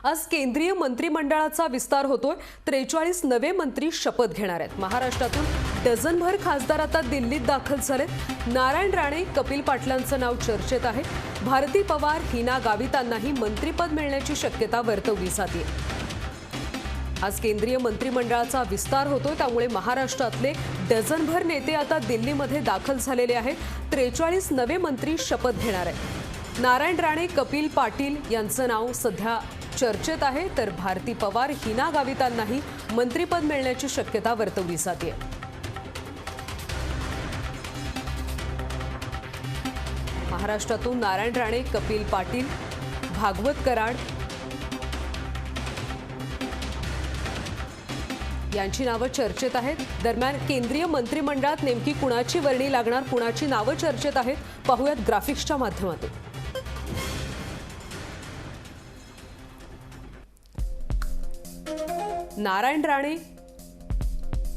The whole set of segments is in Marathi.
आज केंद्रीय मंत्रिमंडळाचा विस्तार होतोय। 43 नवे मंत्री शपथ घेणार आहेत। महाराष्ट्रातून डझनभर खासदार आता दिल्लीत दाखल झालेत। नारायण राणे, कपिल पाटलांचं नाव चर्चेत आहे। भारती पवार, हिना गावितांनाही मंत्रिपद मिळण्याची शक्यता वर्तवली जाते। आज केंद्रीय मंत्रिमंडळाचा विस्तार होतोय, त्यामुळे महाराष्ट्रातले डझनभर नेते आता दिल्लीमध्ये दाखल झालेले आहेत। 43 नवे मंत्री शपथ घेणार आहेत। नारायण राणे, कपिल पाटील यांचं नाव सध्या चर्चेत आहे, तर भारती पवार, हिना गावितांनाही मंत्रिपद मिळण्याची शक्यता वर्तवली जाते। महाराष्ट्रातून नारायण राणे, कपिल पाटील, भागवत कराड यांची नावं चर्चेत आहेत। दरम्यान केंद्रीय मंत्रिमंडळात नेमकी कुणाची वर्णी लागणार, कुणाची नावं चर्चेत आहेत, पाहूयात ग्राफिक्सच्या माध्यमातून। नारायण राणे,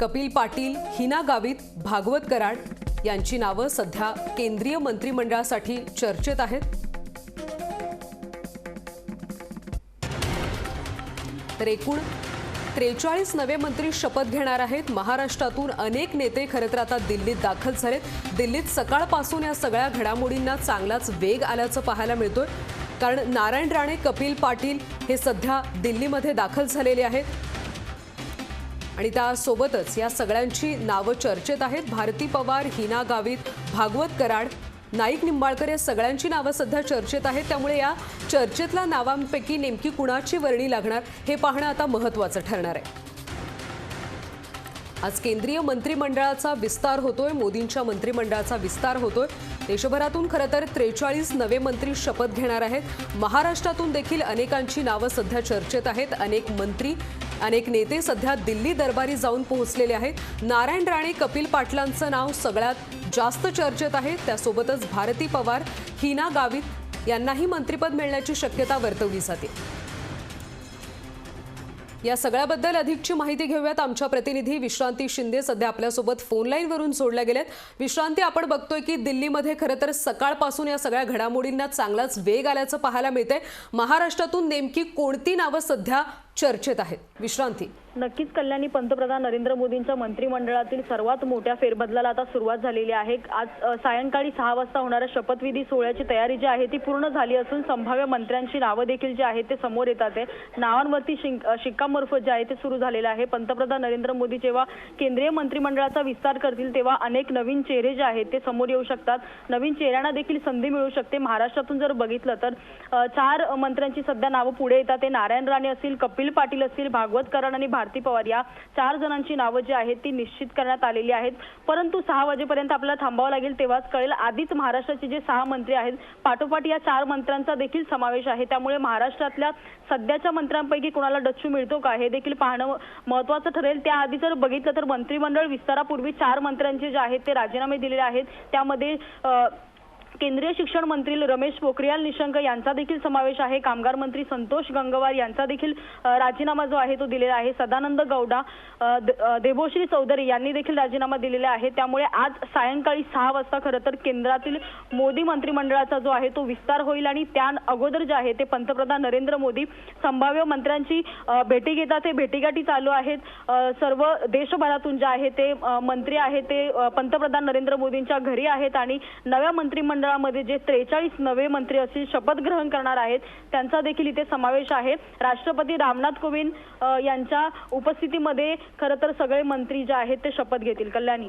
कपिल पाटील, हिना गावित, भागवत कराड यांची नावं सध्या केंद्रीय मंत्रिमंडळासाठी चर्चेत आहेत। तर एकूण 43 नवे मंत्री शपथ घेणार आहेत। महाराष्ट्रातून अनेक नेते खरं तर आता दिल्लीत दाखल झालेत। दिल्लीत सकाळपासून या सगळ्या घडामोडींना चांगलाच वेग आल्याचं पाहायला मिळतोय, कारण नारायण राणे, कपिल पाटील हे सध्या दिल्लीमध्ये दाखल झालेले आहेत आणि त्यासोबतच या सगळ्यांची नावं चर्चेत आहेत। भारती पवार, हिना गावित, भागवत कराड, नाईक निंबाळकर या सगळ्यांची नावं सध्या चर्चेत आहेत। त्यामुळे या चर्चेतल्या नावांपैकी नेमकी कुणाची वर्णी लागणार हे पाहणं आता महत्त्वाचं ठरणार आहे। आज केंद्रीय मंत्रिमंडळाचा विस्तार होतोय, मोदींच्या मंत्रिमंडळाचा विस्तार होतोय। देशभरातून खरं तर 43 नवे मंत्री शपथ घेणार आहेत। महाराष्ट्रातून देखील अनेकांची नावं सध्या चर्चेत आहेत। अनेक मंत्री, अनेक नेते सध्या दिल्ली दरबारी जाऊन पोहोचलेले आहेत। नारायण राणे, कपिल पाटलांचं नाव सगळ्यात जास्त चर्चेत आहे। त्यासोबतच भारती पवार, हिना गावित यांनाही मंत्रिपद मिळण्याची शक्यता वर्तवली जाते। या सगळ्याबद्दल अधिकची माहिती घेऊयात। आमच्या प्रतिनिधी विश्रांती शिंदे सध्या आपल्यासोबत फोन लाईनवरून जोडल्या गेलेत। विश्रांती, आपण बघतोय की दिल्लीमध्ये खरं तर सकाळपासून या सगळ्या घडामोडींना चांगलाच वेग आल्याचं पाहायला मिळतंय। महाराष्ट्रातून नेमकी कोणती नावं सध्या चर्चेत आहेत? विश्रांती, नक्कीच कल्याणी, पंतप्रधान नरेंद्र मोदींच्या मंत्रिमंडळातील सर्वात मोठ्या फेरबदलाला आता सुरुवात झालेली आहे। आज सायंकाळी 6 वाजता होणाऱ्या शपथविधी सोहळ्याची तयारी जी आहे ती पूर्ण झाली असून संभाव्य मंत्र्यांची नावं देखील जी आहेत ते समोर येतात आहे। नावांवरती शिक्कामोर्फत जे आहे ते सुरू झालेलं आहे। पंतप्रधान नरेंद्र मोदी जेव्हा केंद्रीय मंत्रिमंडळाचा विस्तार करतील तेव्हा अनेक नवीन चेहरे जे आहेत ते समोर येऊ शकतात। नवीन चेहऱ्यांना देखील संधी मिळू शकते। महाराष्ट्रातून जर बघितलं तर 4 मंत्र्यांची सध्या नावं पुढे येतात। ते नारायण राणे असतील, कपिल पाटील असतील, भागवत कराड आणि भारती पवार या 4 जणांची नावं जी आहेत ती निश्चित करण्यात आलेली आहेत। परंतु 6 वाजेपर्यंत आपल्याला थांबावं लागेल, तेव्हाच कळेल। आधीच महाराष्ट्राचे जे 6 मंत्री आहेत पाठोपाठ या 4 मंत्र्यांचा देखील समावेश आहे। त्यामुळे महाराष्ट्रातल्या सध्याच्या मंत्र्यांपैकी कोणाला डच्चू मिळतो का हे देखील पाहणं महत्त्वाचं ठरेल। त्याआधी जर बघितलं तर मंत्रिमंडळ विस्तारापूर्वी 4 मंत्र्यांचे जे आहेत ते राजीनामे दिलेले आहेत। त्यामध्ये केंद्रीय शिक्षण मंत्री रमेश पोखरियाल निशंक यांचा देखील समावेश आहे। कामगार मंत्री संतोष गंगवार यांचा देखील राजीनामा जो आहे तो दिलेला आहे। सदानंद गौडा, देबोश्री चौधरी यांनी देखील राजीनामा दिलेला आहे। त्यामुळे आज सायंकाळी 6 वाजता खरं तर केंद्रातील मोदी मंत्रिमंडळाचा जो आहे तो विस्तार होईल आणि त्या अगोदर जे आहे ते पंतप्रधान नरेंद्र मोदी संभाव्य मंत्र्यांची भेटी घेतात। ते भेटीगाठी चालू आहेत। सर्व देशभरातून जे आहे ते मंत्री आहेत ते पंतप्रधान नरेंद्र मोदींच्या घरी आहेत आणि नव्या मंत्रिमंडळामध्ये जे 43 नवे मंत्री असतील शपथ ग्रहण करणार आहेत त्यांचा देखील इथे समावेश आहे। राष्ट्रपती रामनाथ कोविंद यांच्या उपस्थितीमध्ये खरं तर सगळे मंत्री जे आहेत ते शपथ घेतील। कल्याणी,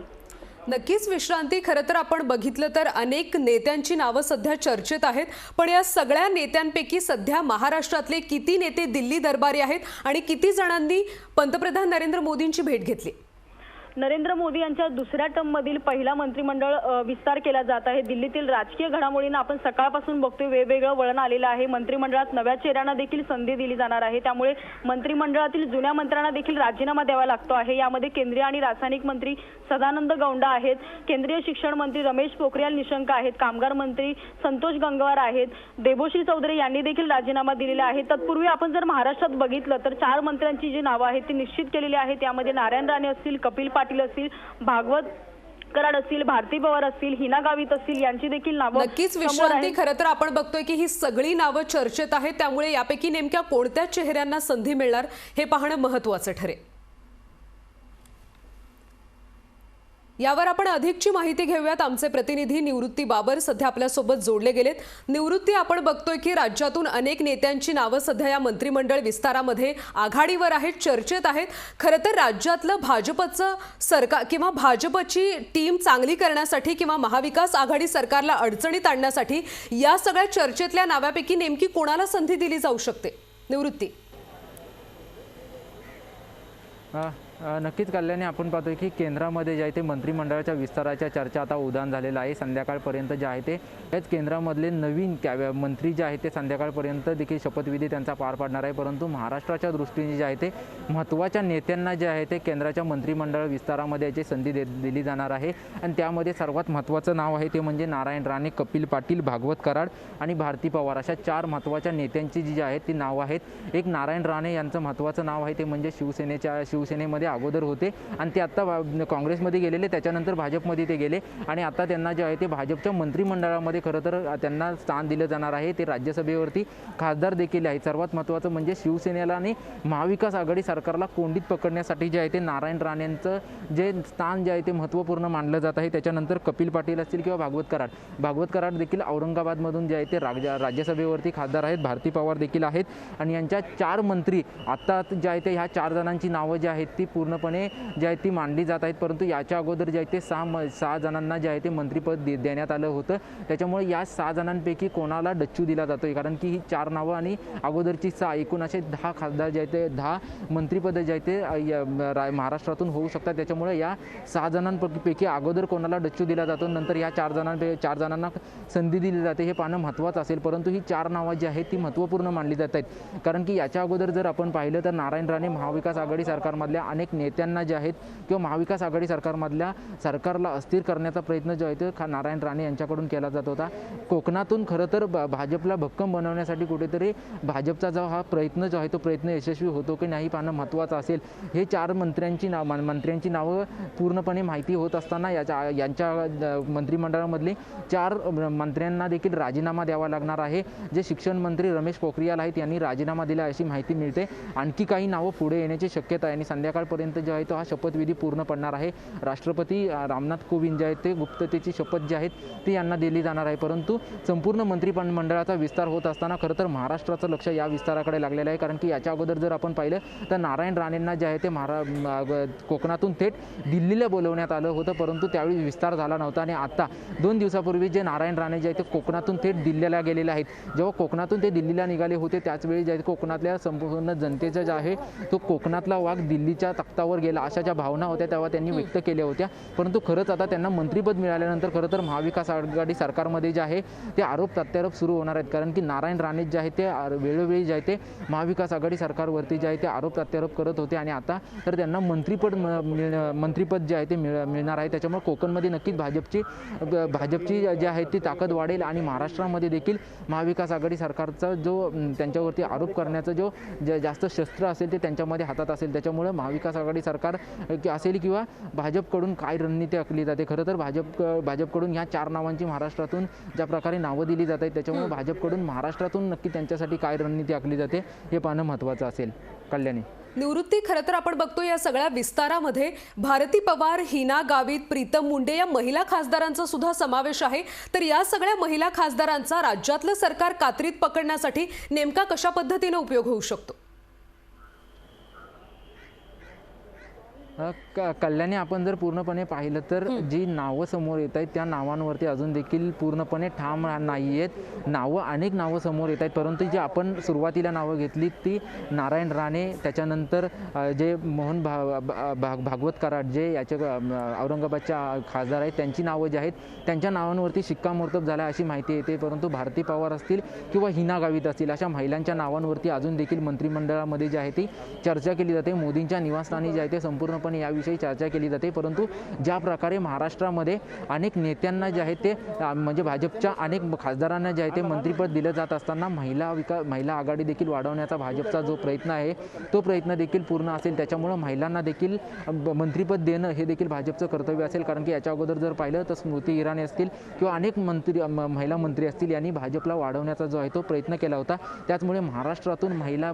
नक्कीच विश्रांती, खरं तर आपण बघितलं तर अनेक नेत्यांची नावं सध्या चर्चेत आहेत, पण या सगळ्या नेत्यांपैकी सध्या महाराष्ट्रातले किती नेते दिल्ली दरबारी आहेत आणि किती जणांनी पंतप्रधान नरेंद्र मोदींची भेट घेतली? नरेंद्र मोदी यांच्या दुसऱ्या टर्ममधील पहिला मंत्रिमंडळ विस्तार केला जात आहे। दिल्लीतील राजकीय घडामोडींना आपण सकाळपासून बघतोय वेगवेगळं वळण आलेलं आहे। मंत्रिमंडळात नव्या चेहऱ्यांना देखील संधी दिली जाणार आहे। त्यामुळे मंत्रिमंडळातील जुन्या मंत्र्यांना देखील राजीनामा द्यावा लागतो आहे। यामध्ये केंद्रीय आणि रासायनिक मंत्री सदानंद गौडा आहेत, केंद्रीय शिक्षण मंत्री रमेश पोखरियाल निशंक आहेत, कामगार मंत्री संतोष गंगवार आहेत, देबोश्री चौधरी यांनी देखील राजीनामा दिलेला आहे। तत्पूर्वी आपण जर महाराष्ट्रात बघितलं तर 4 मंत्र्यांची जी नावं आहेत ती निश्चित केलेली आहेत। यामध्ये नारायण राणे असतील, कपिल पाटील असतील, भागवत कराड असतील, भारती पवार असतील, हिना गावित असतील यांची देखील नावं नक्कीच समोर विश्रांती. आहेत. खरं तर आपण बघतोय की ही सगळी नावं चर्चेत आहेत, त्यामुळे यापैकी नेमक्या कोणत्या चेहऱ्यांना संधी मिळणार हे पाहणं महत्त्वाचं ठरेल. यावर आपण अधिकची माहिती घेऊयात. आमचे प्रतिनिधी निवृत्ती बाबर सध्या आपल्यासोबत जोडले गेलेत. निवृत्ती, आपण बघतोय की राज्यातून अनेक नेत्यांची नावं सध्या या मंत्रिमंडळ विस्तारामध्ये आघाडीवर आहेत, चर्चेत आहेत. खरं तर राज्यातलं भाजपचं सरकार किंवा भाजपची टीम चांगली करण्यासाठी किंवा महाविकास आघाडी सरकारला अडचणीत आणण्यासाठी या सगळ्या चर्चेतल्या नावापैकी नेमकी कोणाला संधी दिली जाऊ शकते? निवृत्ती. नक्कीच कल्याणी, आपण पाहतोय की केंद्रामध्ये जे आहे ते मंत्रिमंडळाच्या विस्ताराच्या चर्चा आता उधाण झालेला आहे. संध्याकाळपर्यंत जे आहे ते हेच केंद्रामधले नवीन मंत्री जे आहेत ते संध्याकाळपर्यंत देखील शपथविधी त्यांचा पार पाडणार आहे. परंतु महाराष्ट्राच्या दृष्टीने जे आहे ते महत्त्वाच्या नेत्यांना जे आहे ते केंद्राच्या मंत्रिमंडळ विस्तारामध्ये याची संधी दिली जाणार आहे. आणि त्यामध्ये सर्वात महत्त्वाचं नाव आहे ते म्हणजे नारायण राणे, कपिल पाटील, भागवत कराड आणि भारती पवार अशा 4 महत्त्वाच्या नेत्यांची जी आहेत ती नावं आहेत. एक नारायण राणे यांचं महत्त्वाचं नाव आहे ते म्हणजे शिवसेनेमध्ये अगोदर होते आणि ते आता काँग्रेसमध्ये गेलेले, त्याच्यानंतर भाजपमध्ये ते गेले आणि आता त्यांना जे आहे ते भाजपच्या मंत्रिमंडळामध्ये खरं तर त्यांना स्थान दिलं जाणार आहे. ते राज्यसभेवरती खासदार देखील आहेत. सर्वात महत्त्वाचं म्हणजे शिवसेनेला आणि महाविकास आघाडी सरकारला कोंडीत पकडण्यासाठी जे आहे ते नारायण राणेंचं जे स्थान जे आहे ते महत्त्वपूर्ण मानलं जात आहे. त्याच्यानंतर कपिल पाटील असतील किंवा भागवत कराड देखील औरंगाबादमधून जे आहे ते राज्यसभेवरती खासदार आहेत. भारती पवार देखील आहेत आणि यांच्या 4 मंत्री आता जे आहे ते ह्या 4 जणांची नावं जी आहेत ती पूर्णपणे जी आहे ती मांडली जात आहेत. परंतु याच्या अगोदर जे आहे ते 6 जणांना जे आहे ते मंत्रिपद देण्यात आलं होतं. त्याच्यामुळे या 6 जणांपैकी कोणाला डच्चू दिला जातोय, कारण की ही 4 नावं आणि अगोदरची 6 एकूण असे 10 खासदार जे आहे ते 10 मंत्रिपद जे आहे ते महाराष्ट्रातून होऊ शकतात. त्याच्यामुळे या 6 जणांपैकी अगोदर कोणाला डच्चू दिला जातो, नंतर या 4 जणांना संधी दिली जाते, हे पाहणं महत्त्वाचं असेल. परंतु ही 4 नावं जी आहेत ती महत्त्वपूर्ण मानली जात आहेत, कारण की याच्या अगोदर जर आपण पाहिलं तर नारायण राणे महाविकास आघाडी सरकारमधल्या अनेक नेत्यांना जे आहेत किंवा महाविकास आघाडी सरकारमधल्या सरकारला अस्थिर करण्याचा प्रयत्न जो आहे तो नारायण राणे यांच्याकडून केला जात होता. कोकणातून खरं तर भाजपला भक्कम बनवण्यासाठी कुठेतरी भाजपचा जो हा प्रयत्न जो आहे तो प्रयत्न यशस्वी होतो की नाही पाहणं महत्त्वाचं असेल. हे 4 मंत्र्यांची नावं पूर्णपणे माहिती होत असताना यांच्या मंत्रिमंडळामधले 4 मंत्र्यांना देखील राजीनामा द्यावा लागणार आहे. जे शिक्षण मंत्री रमेश पोखरियाल आहेत यांनी राजीनामा दिला अशी माहिती मिळते. आणखी काही नावं पुढे येण्याची शक्यता आहे आणि संध्याकाळपर्यंत जो आहे तो हा शपथविधी पूर्ण पडणार आहे. राष्ट्रपती रामनाथ कोविंद जे आहेत ते गुप्ततेची शपथ जी आहेत ती यांना दिली जाणार आहे. परंतु संपूर्ण मंत्रिमंडळाचा विस्तार होत असताना खरं तर महाराष्ट्राचं लक्ष या विस्ताराकडे लागलेलं आहे, कारण की याच्या अगोदर जर आपण पाहिलं तर नारायण राणेंना जे आहे ते कोकणातून थेट दिल्लीला बोलवण्यात आलं होतं, परंतु त्यावेळी विस्तार झाला नव्हता. आणि आता 2 दिवसापूर्वी जे नारायण राणे जे आहे ते कोकणातून थेट दिल्लीला गेलेले आहेत. जेव्हा कोकणातून ते दिल्लीला निघाले होते त्याचवेळी जे आहे कोकणातल्या संपूर्ण जनतेचं जे आहे तो कोकणातला वाघ दिल्लीच्या तख्तावर गेला अशा ज्या भावना होत्या तेव्हा त्यांनी व्यक्त केल्या होत्या. परंतु खरंच आता त्यांना मंत्रिपद मिळाल्यानंतर खरं तर महाविकास आघाडी सरकारमध्ये जे आहे ते आरोप प्रत्यारोप सुरू होणार आहेत, कारण की नारायण राणे जे आहे ते वेळोवेळी जे आहे ते महाविकास आघाडी सरकारवरती जे आहे ते आरोप प्रत्यारोप करत होते आणि आता तर त्यांना मंत्रिपद जे आहे ते मिळणार आहे. त्याच्यामुळे कोकणमध्ये नक्कीच भाजपची जी आहे ती ताकद वाढेल आणि महाराष्ट्रामध्ये देखील महाविकास आघाडी सरकारचा जो त्यांच्यावरती आरोप करण्याचं जो जास्त शस्त्र असेल ते त्यांच्यामध्ये हातात असेल. त्याच्यामुळे महाविकास आघाडी सरकार असेल किंवा भाजपकडून काय रणनीती आखली जाते, खरं तर भाजपकडून ह्या 4 नावांची महाराष्ट्रातून ज्या प्रकारे नावं दिली जात आहेत त्याच्यामुळे भाजपकडून महाराष्ट्रातून नक्की त्यांच्यासाठी काय रणनीती आखली जाते हे पाहणं महत्त्वाचं असेल. कल्याणी. निवृत्ती, खरं तर आपण बघतो या सगळ्या विस्तारामध्ये भारती पवार, हिना गावित, प्रीतम मुंडे या महिला खासदारांचा सुद्धा समावेश आहे. तर या सगळ्या महिला खासदारांचा राज्यातलं सरकार कात्रीत पकडण्यासाठी नेमका कशा पद्धतीने उपयोग होऊ शकतो? कल्याणी, आपण जर पूर्णपणे पाहिलं तर जी नावं समोर येत आहेत त्या नावांवरती अजून देखील पूर्णपणे ठाम नाही आहेत. अनेक नावं समोर येत आहेत, परंतु जी आपण सुरुवातीला नावं घेतली ती नारायण राणे, त्याच्यानंतर जे मोहन भागवत कराड जे याचे औरंगाबादच्या खासदार आहेत त्यांची नावं जी आहेत त्यांच्या नावांवरती शिक्कामोर्तब झाला अशी माहिती येते. परंतु भारती पवार असतील किंवा हिना गावित असतील अशा महिलांच्या नावांवरती अजून देखील मंत्रिमंडळामध्ये जी आहे ती चर्चा केली जाते. मोदींच्या निवासस्थानी जे आहे ते संपूर्णपणे पण याविषयी चर्चा केली जाते। परंतु ज्या प्रकारे महाराष्ट्रामध्ये अनेक नेत्यांना जे आहे ते म्हणजे भाजपच्या अनेक खासदारांना जे आहे ते मंत्रिपद दिलं जात असताना महिला आघाडी देखील वाढवण्याचा भाजपचा जो प्रयत्न आहे तो प्रयत्न देखील पूर्ण असेल। त्याच्यामुळे महिलांना देखील मंत्रिपद देणं हे देखील भाजपचं कर्तव्य असेल, कारण की याच्या अगोदर जर पाहिलं तर स्मृती इराणी असतील किंवा अनेक महिला मंत्री असतील यांनी भाजपला वाढवण्याचा जो आहे तो प्रयत्न केला होता। त्याचमुळे महाराष्ट्रातून महिला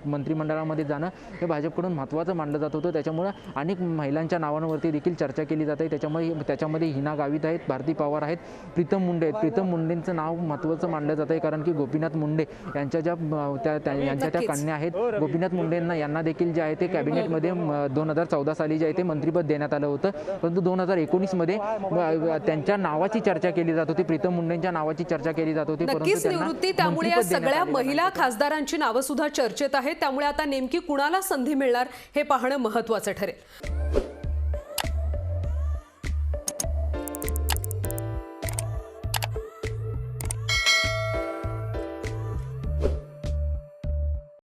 मंत्रिमंडळामध्ये जाणं हे भाजपकडून महत्त्वाचं मानलं जात होतं। त्याच्यामुळे अनेक महिलांच्या नावांवरती देखील चर्चा केली जाते। त्याच्यामध्ये हिना गावित आहेत, भारती पवार आहेत, प्रीतम मुंडे आहेत। प्रीतम मुंडेंचं नाव महत्त्वाचं मानलं जातं आहे, कारण की गोपीनाथ मुंडे यांच्या त्या कन्या आहेत। गोपीनाथ मुंडेंना यांना देखील जे आहे ते कॅबिनेटमध्ये 2014 साली जे आहे ते मंत्रिपद देण्यात आलं होतं। परंतु 2019 मध्ये त्यांच्या नावाची चर्चा केली जात होती, प्रीतम मुंडेंच्या नावाची चर्चा केली जात होती। नक्कीच निवृत्ती, त्यामुळे या सगळ्या महिला खासदारांची नावं सुद्धा चर्चेत आहेत। त्यामुळे आता नेमकी कुणाला संधी मिळणार हे पाहणं महत्त्वाचं ठरेल।